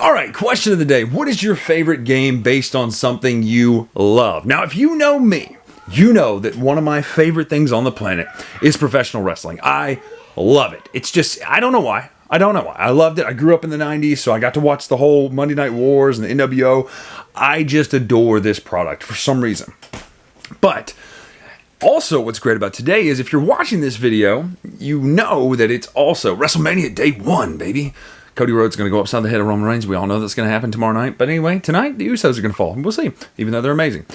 All right, question of the day. What is your favorite game based on something you love? Now, if you know me, you know that one of my favorite things on the planet is professional wrestling. I love it. It's just, I don't know why. I loved it. I grew up in the 90s, so I got to watch the whole Monday Night Wars and the NWO. I just adore this product for some reason. But also, what's great about today is if you're watching this video, you know that it's also WrestleMania Day 1, baby. Cody Rhodes is going to go upside the head of Roman Reigns. We all know that's going to happen tomorrow night. But anyway, tonight, the Usos are going to fall. We'll see, even though they're amazing.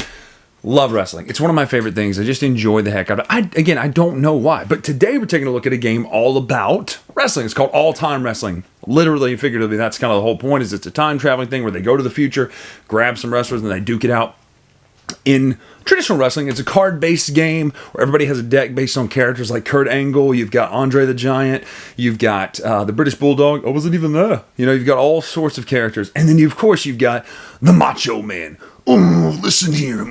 Love wrestling. It's one of my favorite things. I just enjoy the heck out of it. Again, I don't know why. But today, we're taking a look at a game all about wrestling. It's called All-Time Wrestling. Literally and figuratively, that's kind of the whole point. Is it's a time-traveling thing where they go to the future, grab some wrestlers, and they duke it out. In traditional wrestling, it's a card-based game where everybody has a deck based on characters like Kurt Angle. You've got Andre the Giant. You've got the British Bulldog. I wasn't even there. You know, you've got all sorts of characters. And then, of course, you've got the Macho Man. Oh, listen here.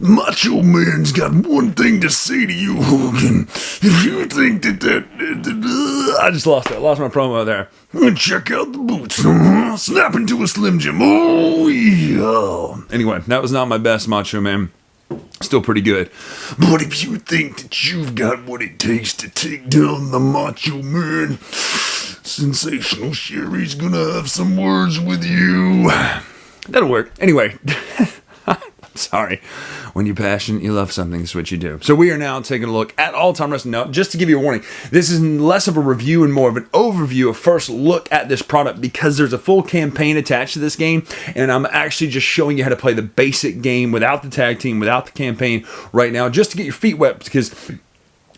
Macho Man's got one thing to say to you, Hogan. If you think that I just lost it. I lost my promo there. Check out the boots. Snap into a Slim Jim. Oh, yeah. Anyway, that was not my best, Macho Man. Still pretty good. But if you think that you've got what it takes to take down the Macho Man, Sensational Sherry's gonna have some words with you. That'll work. Anyway, I'm sorry. When you're passionate, you love something, that's what you do. So we are now taking a look at All-Time Wrestling. Now, just to give you a warning, this is less of a review and more of an overview, a first look at this product, because there's a full campaign attached to this game, and I'm actually just showing you how to play the basic game without the tag team, without the campaign right now, just to get your feet wet, because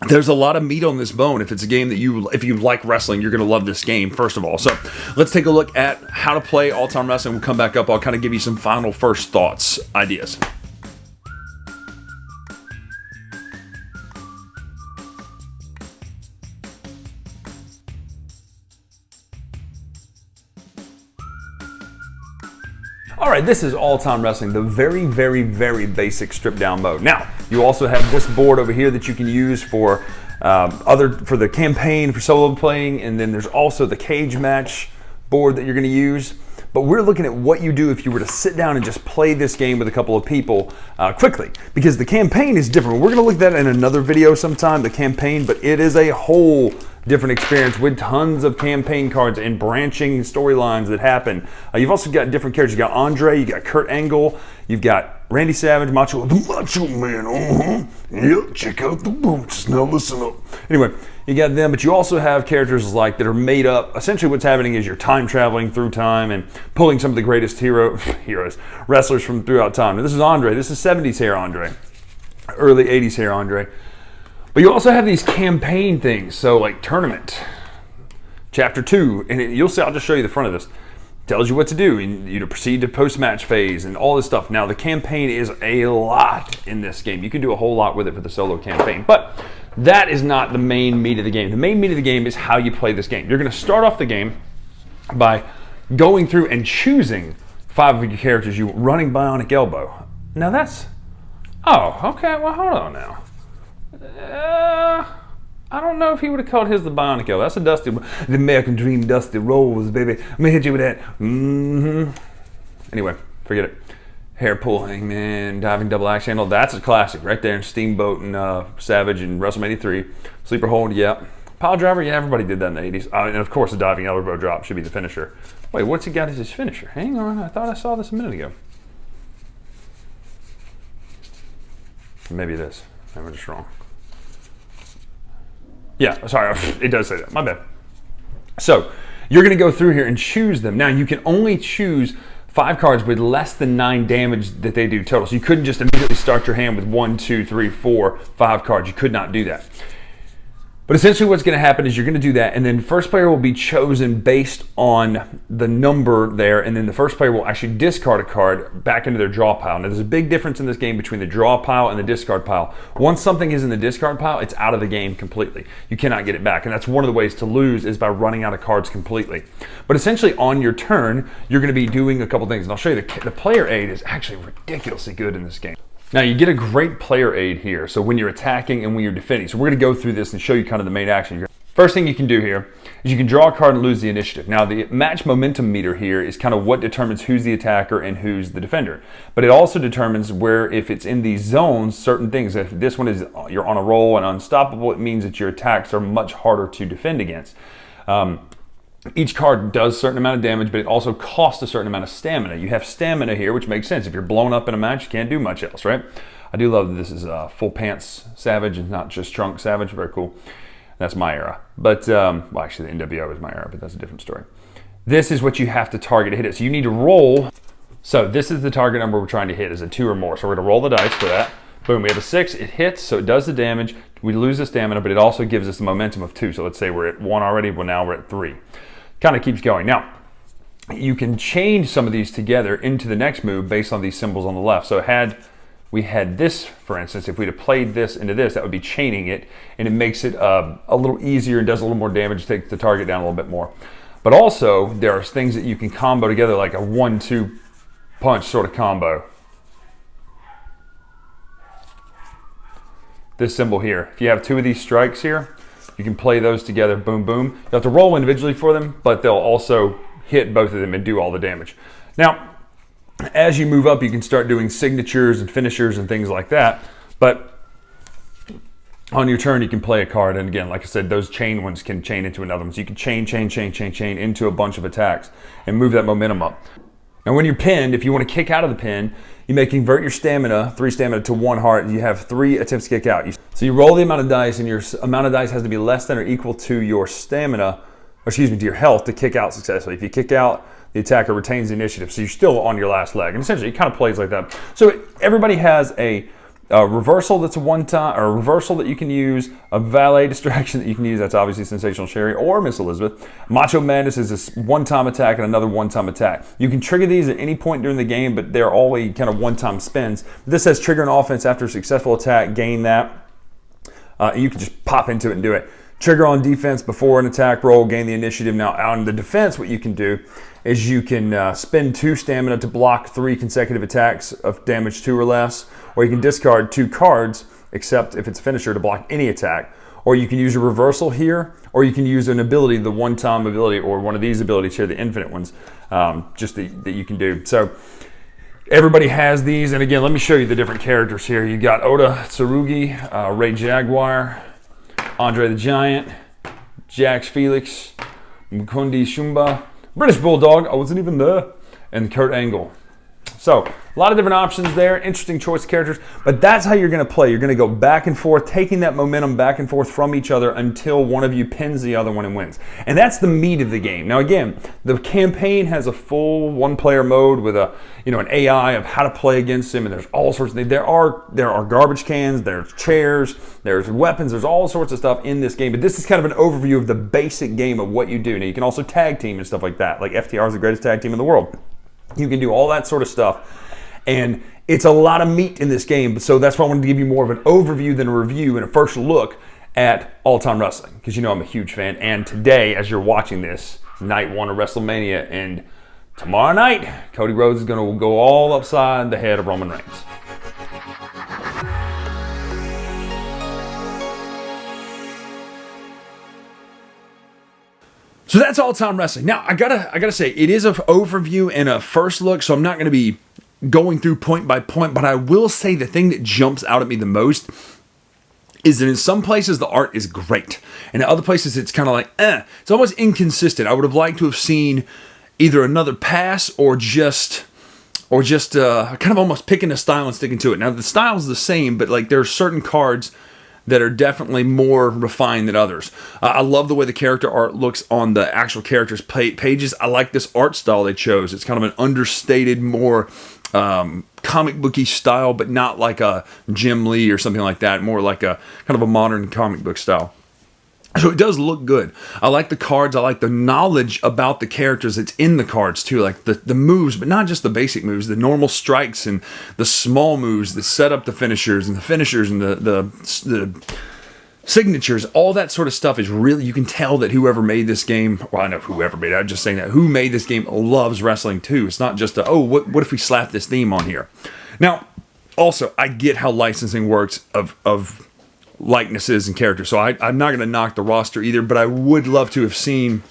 there's a lot of meat on this bone. If it's a game that if you like wrestling, you're going to love this game, first of all. So let's take a look at how to play All-Time Wrestling. We'll come back up. I'll kind of give you some final first thoughts, ideas. All right, this is All-Time Wrestling, the very, very, very basic stripped-down mode. Now, you also have this board over here that you can use for for the campaign, for solo playing, and then there's also the cage match board that you're going to use. But we're looking at what you do if you were to sit down and just play this game with a couple of people quickly, because the campaign is different. We're going to look at that in another video sometime, the campaign, but it is a whole different experience with tons of campaign cards and branching storylines that happen. You've also got different characters. You got Andre, you got Kurt Angle, you've got Randy Savage, the Macho Man. Yep, check out the boots. Now listen up. Anyway, you got them, but you also have characters like that are made up. Essentially, what's happening is you're time traveling through time and pulling some of the greatest wrestlers from throughout time. Now, this is Andre. This is 70s hair Andre, early 80s hair Andre. But you also have these campaign things, so like Tournament, Chapter 2, and you'll see, I'll just show you the front of this. Tells you what to do, and you proceed to post-match phase and all this stuff. Now, the campaign is a lot in this game. You can do a whole lot with it for the solo campaign, but that is not the main meat of the game. The main meat of the game is how you play this game. You're going to start off the game by going through and choosing 5 of your characters. You running Bionic Elbow. Now that's, oh, okay, well, hold on now. I don't know if he would have called his the Bionic Elbow. That's a Dusty, the American Dream Dusty Rose, baby. Let me hit you with that. Anyway, forget it. Hair pull, hangman, diving double axe handle. That's a classic right there. Steamboat and Savage and WrestleMania 3. Sleeper hold, yeah. Pile driver, yeah, everybody did that in the 80s. And of course, the diving elbow drop should be the finisher. Wait, what's he got as his finisher? Hang on, I thought I saw this a minute ago. Maybe it is. I'm just wrong. Yeah, sorry, it does say that. My bad. So, you're going to go through here and choose them. Now, you can only choose 5 cards with less than 9 damage that they do total. So, you couldn't just immediately start your hand with 1, 2, 3, 4, 5 cards. You could not do that. But essentially what's going to happen is you're going to do that, and then first player will be chosen based on the number there, and then the first player will actually discard a card back into their draw pile. Now, there's a big difference in this game between the draw pile and the discard pile. Once something is in the discard pile, it's out of the game completely. You cannot get it back, and that's one of the ways to lose is by running out of cards completely. But essentially on your turn, you're going to be doing a couple things, and I'll show you the player aid is actually ridiculously good in this game. Now you get a great player aid here, so when you're attacking and when you're defending. So we're going to go through this and show you kind of the main action. First thing you can do here is you can draw a card and lose the initiative. Now, the match momentum meter here is kind of what determines who's the attacker and who's the defender. But it also determines where, if it's in these zones, certain things. If this one is you're on a roll and unstoppable, it means that your attacks are much harder to defend against. Each card does a certain amount of damage, but it also costs a certain amount of stamina. You have stamina here, which makes sense. If you're blown up in a match, you can't do much else, right? I do love that this is full pants Savage and not just trunk Savage. Very cool. That's my era. But, well, actually, the NWO is my era, but that's a different story. This is what you have to target to hit it. So you need to roll. So this is the target number we're trying to hit, is a 2 or more. So we're going to roll the dice for that. Boom, we have a 6. It hits, so it does the damage. We lose the stamina, but it also gives us the momentum of 2. So let's say we're at 1 already. Well, now we're at 3. Kind of keeps going. Now, you can change some of these together into the next move based on these symbols on the left. So had we had this, for instance, if we'd have played this into this, that would be chaining it, and it makes it a little easier and does a little more damage, takes the target down a little bit more. But also, there are things that you can combo together, like a 1-2 punch sort of combo. This symbol here. If you have 2 of these strikes here, you can play those together, boom, boom. You have to roll individually for them, but they'll also hit both of them and do all the damage. Now, as you move up, you can start doing signatures and finishers and things like that. But on your turn, you can play a card. And again, like I said, those chain ones can chain into another one. So you can chain into a bunch of attacks and move that momentum up. Now, when you're pinned, if you want to kick out of the pin, you may convert your stamina, 3 stamina, to 1 heart. You have 3 attempts to kick out. So you roll the amount of dice, and your amount of dice has to be less than or equal to your stamina, or excuse me, to your health to kick out successfully. If you kick out, the attacker retains the initiative, so you're still on your last leg. And essentially, it kind of plays like that. So everybody has a reversal that's a one-time, or a reversal that you can use, a valet distraction that you can use. That's obviously Sensational Sherry or Miss Elizabeth. Macho Madness is a one-time attack and another one-time attack. You can trigger these at any point during the game, but they're always kind of one-time spins. This says trigger an offense after a successful attack, gain that. You can just pop into it and do it. Trigger on defense before an attack roll, gain the initiative. Now, on the defense, what you can do is you can spend 2 stamina to block 3 consecutive attacks of damage 2 or less, or you can discard 2 cards, except if it's a finisher, to block any attack. Or you can use a reversal here, or you can use an ability, the one-time ability, or one of these abilities here, the infinite ones, just that you can do. So everybody has these, and again, let me show you the different characters here. You got Oda Tsurugi, Ray Jaguar, Andre the Giant, Jax Felix, Mukundi Shumba, British Bulldog, I wasn't even there, and Kurt Angle. So, a lot of different options there, interesting choice of characters, but that's how you're going to play. You're going to go back and forth, taking that momentum back and forth from each other until one of you pins the other one and wins. And that's the meat of the game. Now again, the campaign has a full one-player mode with an AI of how to play against him, and there's all sorts of things. There are garbage cans, there's chairs, there's weapons, there's all sorts of stuff in this game, but this is kind of an overview of the basic game of what you do. Now you can also tag team and stuff like that, like FTR is the greatest tag team in the world. You can do all that sort of stuff. And it's a lot of meat in this game, so that's why I wanted to give you more of an overview than a review and a first look at all-time wrestling, because I'm a huge fan. And today, as you're watching this, night 1 of WrestleMania, and tomorrow night, Cody Rhodes is going to go all upside the head of Roman Reigns. So that's all-time wrestling. Now, I gotta say, it is an overview and a first look, so I'm not going to be going through point by point, but I will say the thing that jumps out at me the most is that in some places the art is great, and in other places it's kind of like, It's almost inconsistent. I would have liked to have seen either another pass or just kind of almost picking a style and sticking to it. Now, the style's the same, but like there are certain cards that are definitely more refined than others. I love the way the character art looks on the actual characters' pages. I like this art style they chose. It's kind of an understated, more comic booky style, but not like a Jim Lee or something like that. More like a kind of a modern comic book style. So it does look good. I like the cards. I like the knowledge about the characters that's in the cards too. Like the moves, but not just the basic moves, the normal strikes and the small moves that set up the finishers and the signatures. All that sort of stuff is really, you can tell that whoever made this game, well, I know whoever made it, I'm just saying that, who made this game loves wrestling too. It's not just what if we slap this theme on here? Now, also, I get how licensing works of likenesses and characters. So I'm not going to knock the roster either, but I would love to have seen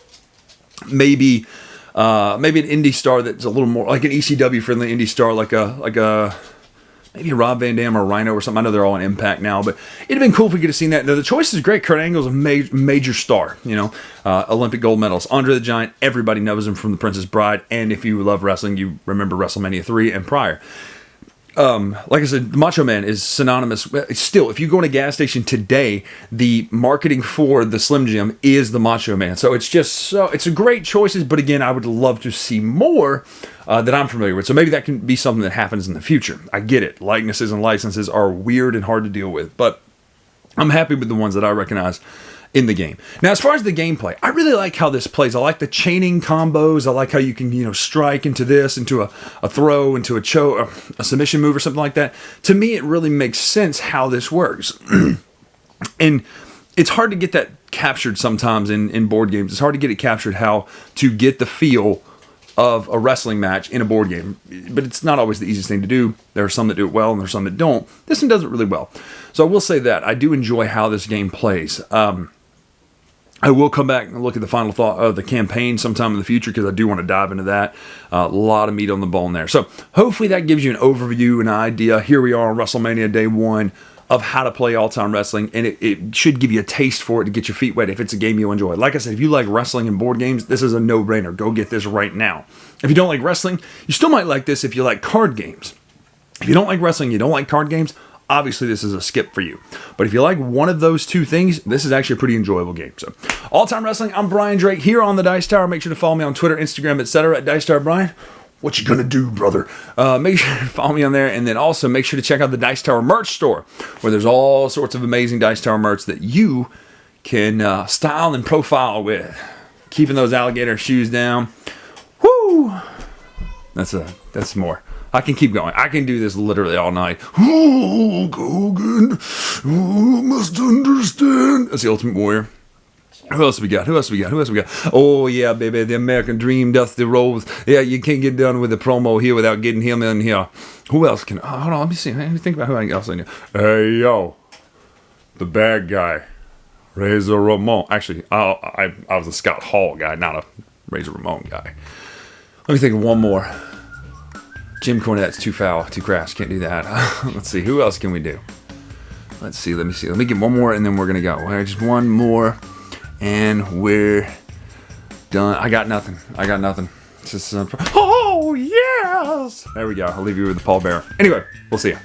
maybe an indie star that's a little more like an ECW friendly indie star, like a maybe a Rob Van Dam or Rhino or something. I know they're all in Impact now, but it'd have been cool if we could have seen that. Now, the choice is great. Kurt Angle's a major star, Olympic gold medalist. Andre the Giant, everybody knows him from The Princess Bride, and if you love wrestling, you remember WrestleMania 3 and prior. Like I said, Macho Man is synonymous. Still, if you go in a gas station today, the marketing for the Slim Jim is the Macho Man. So it's a great choices, but again, I would love to see more that I'm familiar with. So maybe that can be something that happens in the future. I get it. Likenesses and licenses are weird and hard to deal with, but I'm happy with the ones that I recognize in the game. Now, as far as the gameplay, I really like how this plays. I like the chaining combos. I like how you can, strike into this, into a throw, into a submission move or something like that. To me, it really makes sense how this works. And it's hard to get that captured sometimes in board games. It's hard to get it captured how to get the feel of a wrestling match in a board game. But it's not always the easiest thing to do. There are some that do it well and there's some that don't. This one does it really well. So I will say that. I do enjoy how this game plays. I will come back and look at the final thought of the campaign sometime in the future because I do want to dive into that. A lot of meat on the bone there. So hopefully that gives you an overview, an idea. Here we are on WrestleMania Day 1 of how to play all-time wrestling, and it should give you a taste for it to get your feet wet if it's a game you enjoy. Like I said, if you like wrestling and board games, this is a no-brainer. Go get this right now. If you don't like wrestling, you still might like this if you like card games. If you don't like wrestling, you don't like card games, obviously this is a skip for you. But if you like one of those two things, this is actually a pretty enjoyable game. So, All-Time Wrestling, I'm Brian Drake here on the Dice Tower. Make sure to follow me on Twitter, Instagram, etc. at Dice Tower Brian. What you gonna do, brother? Make sure to follow me on there, and then also make sure to check out the Dice Tower merch store, where there's all sorts of amazing Dice Tower merch that you can style and profile with. Keeping those alligator shoes down. Woo! That's more. I can keep going. I can do this literally all night. Oh, Hogan, you must understand. That's the Ultimate Warrior. Who else we got? Oh, yeah, baby. The American Dream, Dusty Rhodes. Yeah, you can't get done with the promo here without getting him in here. Who else can... hold on, let me see. Let me think about who else in here. Hey, yo. The bad guy. Razor Ramon. Actually, I was a Scott Hall guy, not a Razor Ramon guy. Let me think of one more. Jim Cornette's too foul, too crass. Can't do that. Let's see. Who else can we do? Let's see. Let me see. Let me get one more, and then we're going to go. All right, just one more, and we're done. I got nothing. It's just... oh, yes! There we go. I'll leave you with the pallbearer. Anyway, we'll see you.